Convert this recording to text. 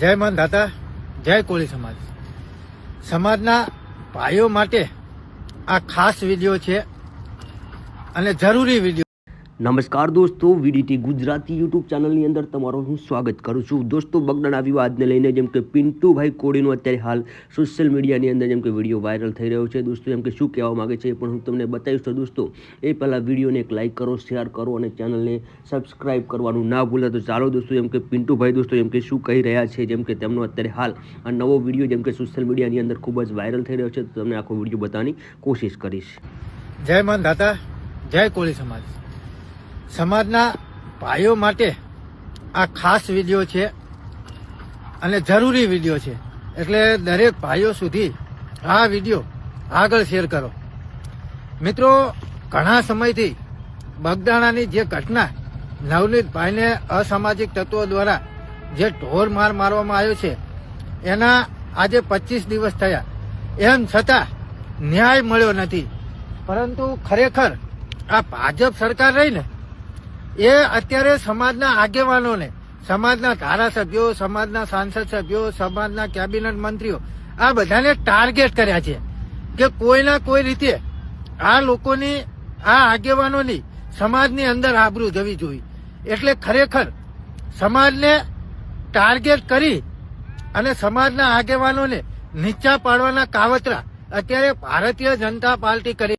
જય માંધાતા, જય કોળી સમાજ. સમાજના ભાઈઓ માટે આ ખાસ વિડીયો છે અને જરૂરી વિડીયો. નમસ્કાર દોસ્તો, વીડીટી ગુજરાતી યુટ્યુબ ચેનલની અંદર તમારું હું સ્વાગત કરું છું. દોસ્તો, બગદાણા વિવાદને લઈને જેમ કે પિન્ટુભાઈ કોડીનો અત્યારે હાલ સોશિયલ મીડિયાની અંદર જેમ કે વિડીયો વાયરલ થઈ રહ્યો છે. દોસ્તો, જેમ કે શું કહેવા માગે છે એ પણ હું તમને બતાવીશ. તો દોસ્તો, એ પહેલાં વિડીયોને એક લાઇક કરો, શેર કરો અને ચેનલને સબસ્ક્રાઇબ કરવાનું ના ભૂલો. તો ચાલો દોસ્તો, જેમ કે પિન્ટુભાઈ દોસ્તો જેમ કે શું કહી રહ્યા છે, જેમ કે તેમનો અત્યારે હાલ આ નવો વિડીયો જેમ કે સોશિયલ મીડિયાની અંદર ખૂબ જ વાયરલ થઈ રહ્યો છે. તો તમને આખો વિડીયો બતાવવાની કોશિશ કરીશ. જય માંધાતા, જય કોળી સમાજ. સમાજના ભાઈઓ માટે આ ખાસ વિડીયો છે અને જરૂરી વિડીયો છે, એટલે દરેક ભાઈઓ સુધી આ વિડીયો આગળ શેર કરો. મિત્રો, ઘણા સમયથી બગદાણાની જે ઘટના નવનીતભાઈને અસામાજિક તત્વો દ્વારા જે ઢોર માર મારવામાં આવ્યો છે એના આજે 25 દિવસ થયા, એમ છતાં ન્યાય મળ્યો નથી. પરંતુ ખરેખર આ ભાજપ સરકાર રહી ને એ અત્યારે સમાજના આગેવાનોને, સમાજના ધારાસભ્યો, સમાજના સાંસદ સભ્યો, સમાજના કેબિનેટ મંત્રીઓ આ બધાને ટાર્ગેટ કર્યા છે કે કોઈના કોઈ રીતે આ લોકોની, આ આગેવાનોની સમાજની અંદર આબરૂ જવી જોઈએ. એટલે ખરેખર સમાજને ટાર્ગેટ કરી અને સમાજના આગેવાનોને નીચા પાડવાના કાવતરા અત્યારે ભારતીય જનતા પાર્ટી કરી